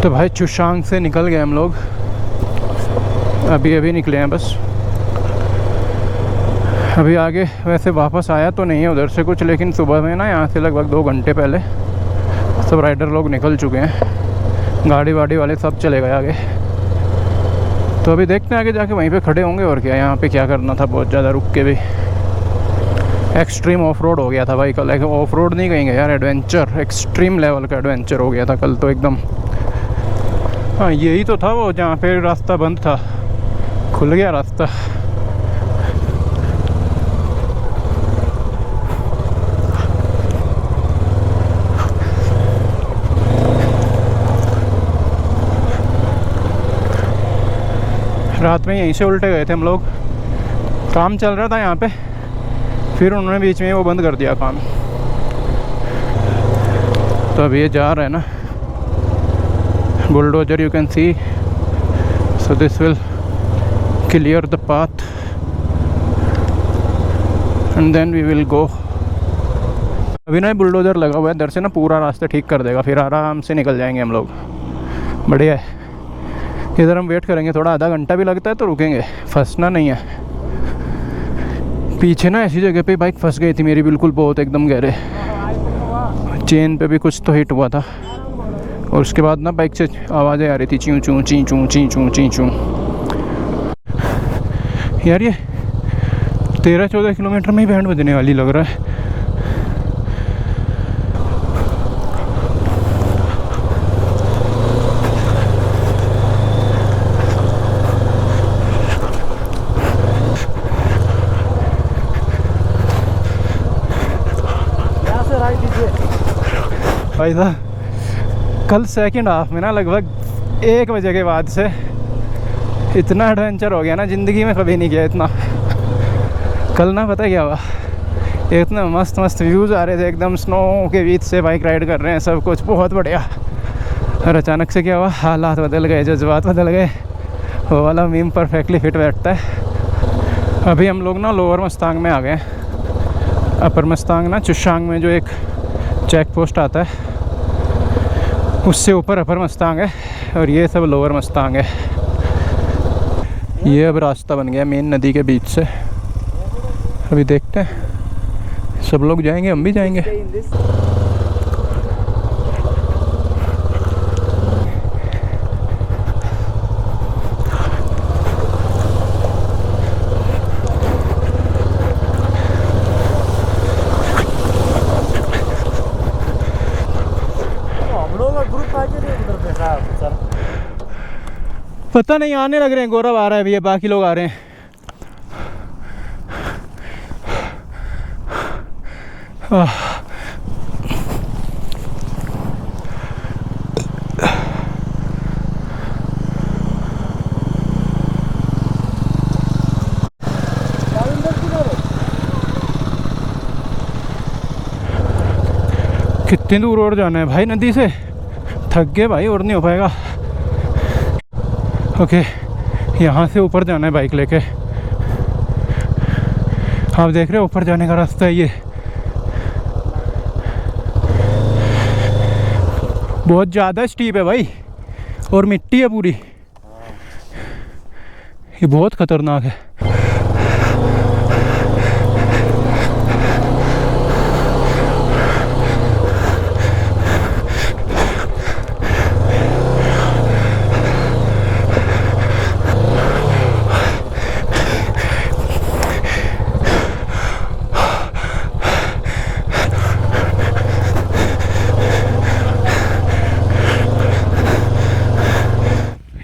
तो भाई चुशांग से निकल गए हम लोग, अभी अभी निकले हैं बस। अभी आगे वैसे वापस आया तो नहीं है उधर से कुछ, लेकिन सुबह में ना यहाँ से लगभग 2 घंटे पहले सब राइडर लोग निकल चुके हैं, गाड़ी वाड़ी वाले सब चले गए आगे। तो अभी देखते हैं आगे जाके वहीं पे खड़े होंगे और क्या। यहाँ पे क्या करना था बहुत ज़्यादा रुक के भी। एक्सट्रीम ऑफ रोड हो गया था भाई कल। ऑफ रोड नहीं कहेंगे यार, एडवेंचर, एक्सट्रीम लेवल का एडवेंचर हो गया था कल तो एकदम। हाँ यही तो था वो जहाँ पे रास्ता बंद था, खुल गया रास्ता। रात में यहीं से उल्टे गए थे हम लोग, काम चल रहा था यहाँ पे, फिर उन्होंने बीच में वो बंद कर दिया काम। तो अब ये जा रहा है ना bulldozer, you can see. So this will clear the path and then we will go. अभी ना बुलडोजर लगा हुआ है इधर से ना, पूरा रास्ता ठीक कर देगा, फिर आराम से निकल जाएंगे हम लोग। बढ़िया है। इधर हम वेट करेंगे थोड़ा, आधा घंटा भी लगता है तो रुकेंगे, फंसना नहीं है। पीछे ना ऐसी जगह पे बाइक फंस गई थी मेरी बिल्कुल, बहुत एकदम गहरे, चेन पे भी कुछ तो हिट हुआ था। और उसके बाद ना बाइक से आवाज़ें आ रही थी, चीं चूं चीं चूं चीं चूं चीं चूं। यार ये 13-14 किलोमीटर में ही बैंड बजने वाली लग रहा है। भाई साहब कल सेकंड हाफ में ना लगभग 1 बजे के बाद से इतना एडवेंचर हो गया ना, ज़िंदगी में कभी नहीं किया इतना। कल ना पता क्या हुआ, इतना मस्त मस्त व्यूज़ आ रहे थे एकदम, स्नो के बीच से बाइक राइड कर रहे हैं, सब कुछ बहुत बढ़िया। और अचानक से क्या हुआ, हालात बदल गए, जज्बात बदल गए। वो वाला मीम परफेक्टली फिट बैठता है। अभी हम लोग ना लोअर मस्तांग में आ गए। अपर मस्तांग ना चुशांग में जो एक चेक पोस्ट आता है उससे ऊपर अपर मस्तांग है, और ये सब लोअर मस्तांग है। ये अब रास्ता बन गया मेन नदी के बीच से। अभी देखते हैं, सब लोग जाएंगे, हम भी जाएंगे। पता नहीं, आने लग रहे हैं। गौरव आ रहा है भैया, बाकी लोग आ रहे हैं। कितनी दूर और जाना है भाई नदी से? थक गए भाई, और नहीं हो पाएगा। ओके यहाँ से ऊपर जाना है बाइक लेके। आप देख रहे हो ऊपर जाने का रास्ता है ये। बहुत ज़्यादा स्टीप है भाई, और मिट्टी है पूरी, ये बहुत खतरनाक है।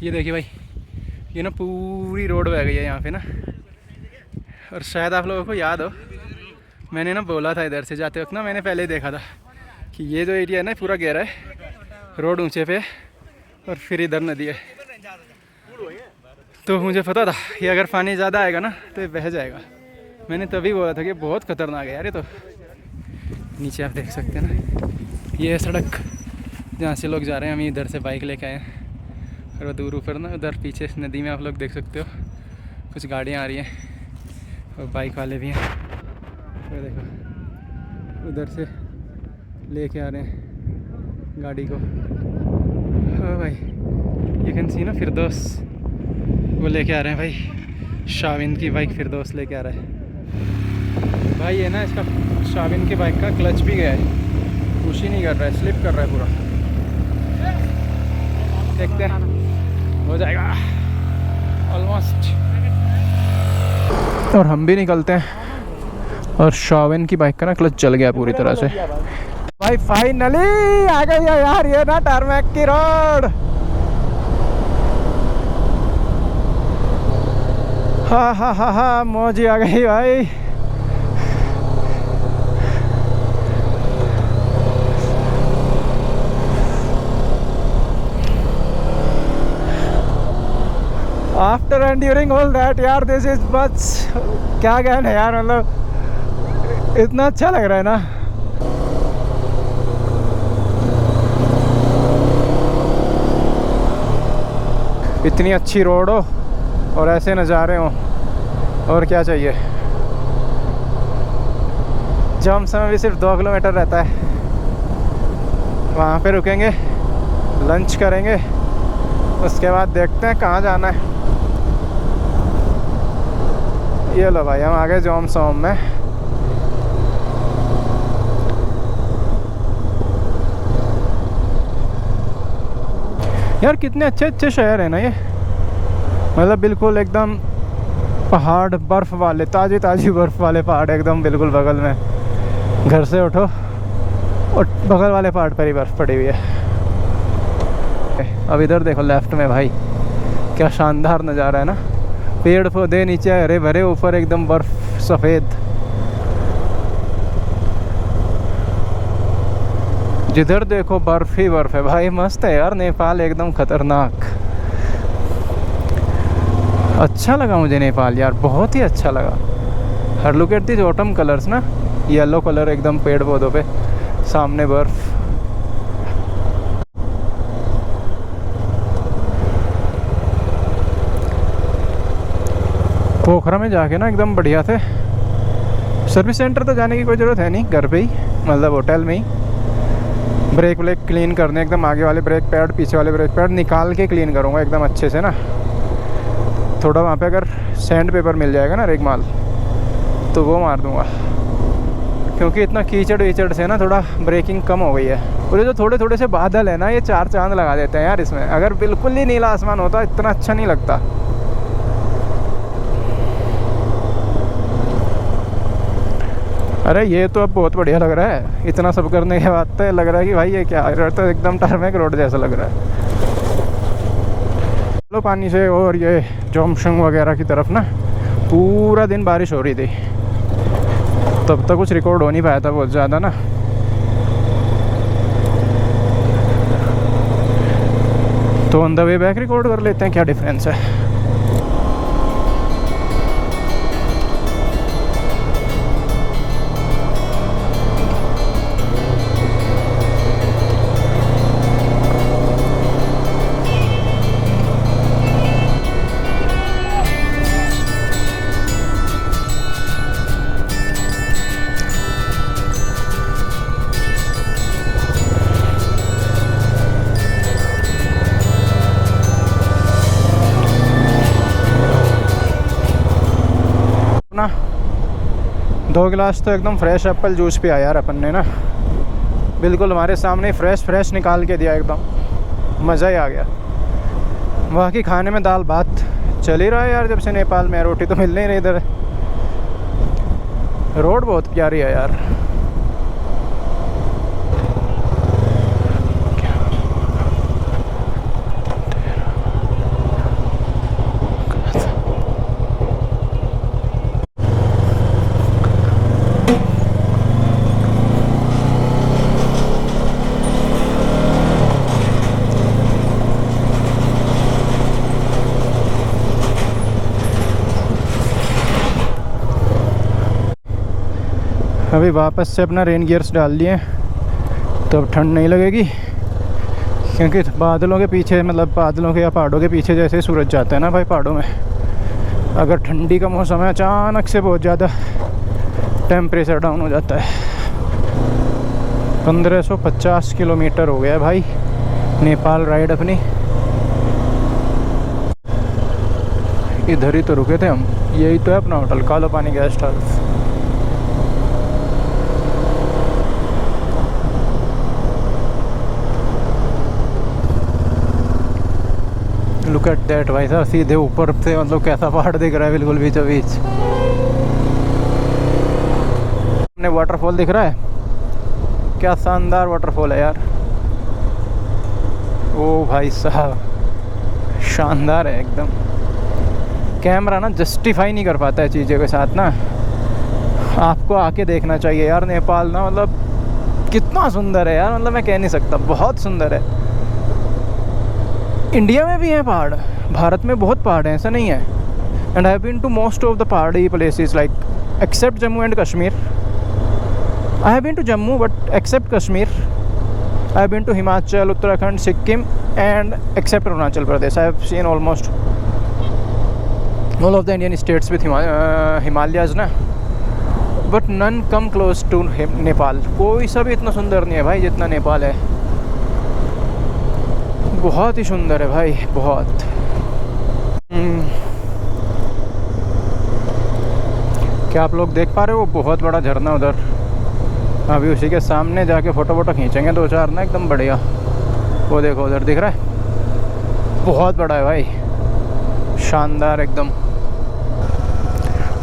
ये देखिए भाई, ये ना पूरी रोड बह गई है यहाँ पे ना। और शायद आप लोगों को याद हो, मैंने ना बोला था इधर से जाते वक्त ना, मैंने पहले ही देखा था कि ये जो एरिया है ना पूरा गहरा है, रोड ऊंचे पे, और फिर इधर नदी है। तो मुझे पता था कि अगर पानी ज़्यादा आएगा ना तो ये बह जाएगा। मैंने तभी बोला था कि बहुत खतरनाक है यार ये तो। नीचे आप देख सकते हैं ना, ये सड़क जहाँ से लोग जा रहे हैं। हम इधर से बाइक लेके आए हैं, और वो दूर ऊपर ना उधर पीछे नदी में आप लोग देख सकते हो कुछ गाड़ियाँ आ रही हैं, और बाइक वाले भी हैं। वो देखो उधर से लेके आ रहे हैं गाड़ी को, भाई यू कैन सी ना फिरदौस वो लेके आ रहे हैं भाई, शाविन की बाइक फिरदौस लेके आ रहा है भाई। ये ना इसका शाविन की बाइक का क्लच भी गया है, पुश ही नहीं कर रहा है, स्लिप कर रहा है पूरा। देखते हैं हो जाएगा ऑलमोस्ट। और हम भी निकलते हैं और शाविन की बाइक का ना क्लच जल गया पूरी तरह से भाई। फाइनली आ गई है यार ये ना टारमैक की रोड। हा मौज ही आ गई भाई। After and during all that यार दिस इज बस क्या कहना है यार, मतलब इतना अच्छा लग रहा है ना। इतनी अच्छी रोड हो और ऐसे नज़ारे हों, और क्या चाहिए। जम समय भी सिर्फ 2 किलोमीटर रहता है। वहाँ पे रुकेंगे, लंच करेंगे, उसके बाद देखते हैं कहाँ जाना है। ये लो भाई हम आ गए जोम सोम में। यार कितने अच्छे अच्छे शहर है ना ये, मतलब बिल्कुल एकदम पहाड़, बर्फ़ वाले, ताज़ी ताज़ी बर्फ़ वाले पहाड़ एकदम बिल्कुल बगल में। घर से उठो और बगल वाले पहाड़ पर ही बर्फ़ पड़ी हुई है। अब इधर देखो लेफ़्ट में भाई, क्या शानदार नज़ारा है ना। पेड़ पौधे नीचे हरे भरे, ऊपर एकदम बर्फ़ सफ़ेद। जिधर देखो बर्फ़ ही बर्फ़ है भाई। मस्त है यार नेपाल, एकदम ख़तरनाक। अच्छा लगा मुझे नेपाल यार, बहुत ही अच्छा लगा। Her look at this autumn colours ना, येलो कलर एकदम पेड़ पौधों पे, सामने बर्फ़। पोखरा में जाके ना एकदम बढ़िया थे। सर्विस सेंटर तो जाने की कोई ज़रूरत है नहीं, घर पे ही, मतलब होटल में ही। ब्रेक व्रेक क्लीन करने, एकदम आगे वाले ब्रेक पैड, पीछे वाले ब्रेक पैड निकाल के क्लीन करूँगा एकदम अच्छे से ना। थोड़ा वहाँ पे अगर सैंड पेपर मिल जाएगा ना, रेगमाल, तो वो मार दूँगा, क्योंकि इतना कीचड़ वीचड़ से ना थोड़ा ब्रेकिंग कम हो गई है। और ये जो थोड़े थोड़े से बादल है ना, ये 4 चांद लगा देते हैं यार इसमें। अगर बिल्कुल ही नीला आसमान होता इतना अच्छा नहीं लगता। अरे ये तो अब बहुत बढ़िया लग रहा है। इतना सब करने के बाद तो लग रहा है कि भाई ये क्या है, तो एकदम टारमैक रोड जैसा लग रहा है। चलो पानी से, और ये जोमशंग वगैरह की तरफ ना पूरा दिन बारिश हो रही थी, तब तक कुछ रिकॉर्ड हो नहीं पाया था बहुत ज़्यादा ना। तो on the way back record कर लेते हैं, क्या डिफरेंस है। ना 2 गिलास तो एकदम फ्रेश एप्पल जूस पिया यार अपन ने ना, बिल्कुल हमारे सामने फ्रेश निकाल के दिया, एकदम मज़ा ही आ गया। बाकी खाने में दाल भात चल ही रहा है यार, जब से नेपाल में। रोटी तो मिलने ही नहीं इधर। रोड बहुत प्यारी है यार। अभी वापस से अपना रेन गियर्स डाल लिए, तो अब ठंड नहीं लगेगी, क्योंकि बादलों के पीछे, मतलब बादलों के या पहाड़ों के पीछे जैसे सूरज जाता है ना भाई पहाड़ों में, अगर ठंडी का मौसम है अचानक से बहुत ज़्यादा टेम्परेचर डाउन हो जाता है। 1550 किलोमीटर हो गया भाई नेपाल राइड अपनी। इधर ही तो रुके थे हम, यही तो है अपना होटल, कालो पानी guest house. Look at that भाई साहब, सीधे ऊपर से मतलब कैसा पहाड़ दिख रहा है, बिल्कुल बीचों बीच। हमने वाटरफॉल दिख रहा है, क्या शानदार वाटरफॉल है यार। ओ भाई साहब शानदार है एकदम। कैमरा ना जस्टिफाई नहीं कर पाता है चीज़ों के साथ ना, आपको आके देखना चाहिए यार। नेपाल ना मतलब कितना सुंदर है यार, मतलब मैं कह नहीं सकता, बहुत सुंदर है। इंडिया में भी हैं पहाड़, भारत में बहुत पहाड़ हैं, ऐसा नहीं है। And I have been to most of the pahari places like except Jammu and Kashmir. I have been to Jammu but except Kashmir. I have been to Himachal, Uttarakhand, Sikkim and except Arunachal Pradesh. I have seen almost all of the Indian states with Himalayas ना, but none come close to Nepal. कोई सा भी इतना सुंदर नहीं है भाई जितना नेपाल है। बहुत ही सुंदर है भाई, बहुत। क्या आप लोग देख पा रहे हो, बहुत बड़ा झरना उधर। अभी उसी के सामने जाके फ़ोटो वोटो खींचेंगे दो चार ना, एकदम बढ़िया। वो देखो उधर दिख रहा है, बहुत बड़ा है भाई, शानदार एकदम।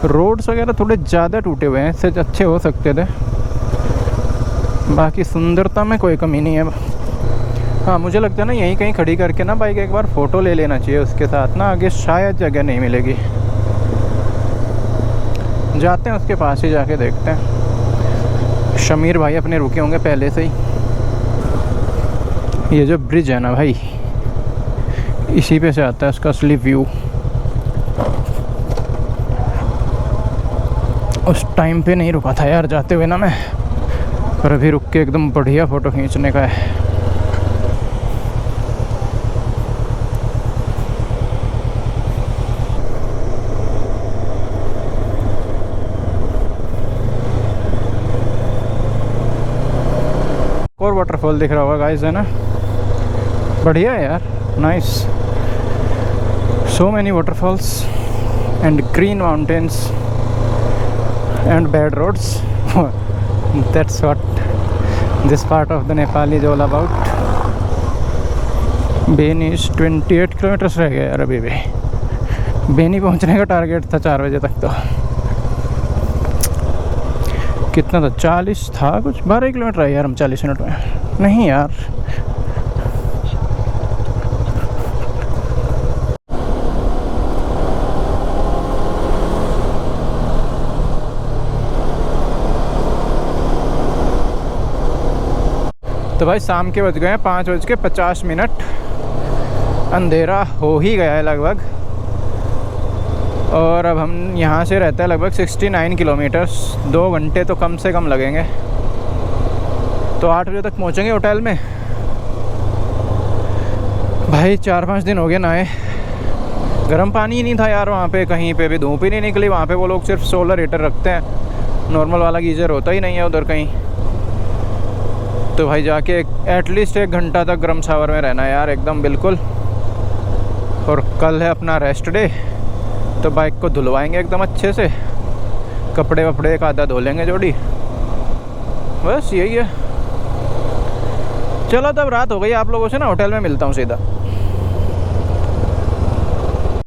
रोड्स वगैरह थोड़े ज़्यादा टूटे हुए हैं, इससे अच्छे हो सकते थे। बाकी सुंदरता में कोई कमी नहीं है। हाँ मुझे लगता है ना यहीं कहीं खड़ी करके ना बाइक एक बार फ़ोटो ले लेना चाहिए उसके साथ ना, आगे शायद जगह नहीं मिलेगी। जाते हैं उसके पास ही, जाके देखते हैं। शमीर भाई अपने रुके होंगे पहले से ही। ये जो ब्रिज है ना भाई, इसी पे से आता है उसका असली व्यू। उस टाइम पे नहीं रुका था यार जाते हुए ना मैं, पर अभी रुक के एकदम बढ़िया फ़ोटो खींचने का है। और वाटरफॉल दिख रहा होगा गाइस, है ना, बढ़िया है यार, nice. So many waterfalls and green mountains and bad roads. That's what this part of the Nepal is all about. Beni 28 kilometres रह गए यार अभी भी। बेनी पहुंचने का टारगेट था 4 बजे तक, तो कितना था, 40 था कुछ, 12 किलोमीटर है यार हम 40 मिनट में। नहीं यार, तो भाई शाम के बज गए हैं 5:50। अंधेरा हो ही गया है लगभग, और अब हम यहाँ से रहते हैं लगभग 69 किलोमीटर्स। 2 घंटे तो कम से कम लगेंगे, तो 8 बजे तक पहुँचेंगे होटल में। भाई 4-5 दिन हो गए नहाए, गर्म पानी ही नहीं था यार वहाँ पे, कहीं पे भी धूप ही नहीं निकली। वहाँ पे वो लोग सिर्फ सोलर हीटर रखते हैं, नॉर्मल वाला गीज़र होता ही नहीं है उधर कहीं। तो भाई जाके एटलीस्ट 1 घंटा तक गर्म शावर में रहना है यार एकदम बिल्कुल। और कल है अपना रेस्ट डे, तो बाइक को धुलवाएंगे एकदम अच्छे से, कपड़े वपड़े एक आधा धो लेंगे जोड़ी, बस यही है। चलो तब रात हो गई, आप लोगों से ना होटल में मिलता हूँ सीधा।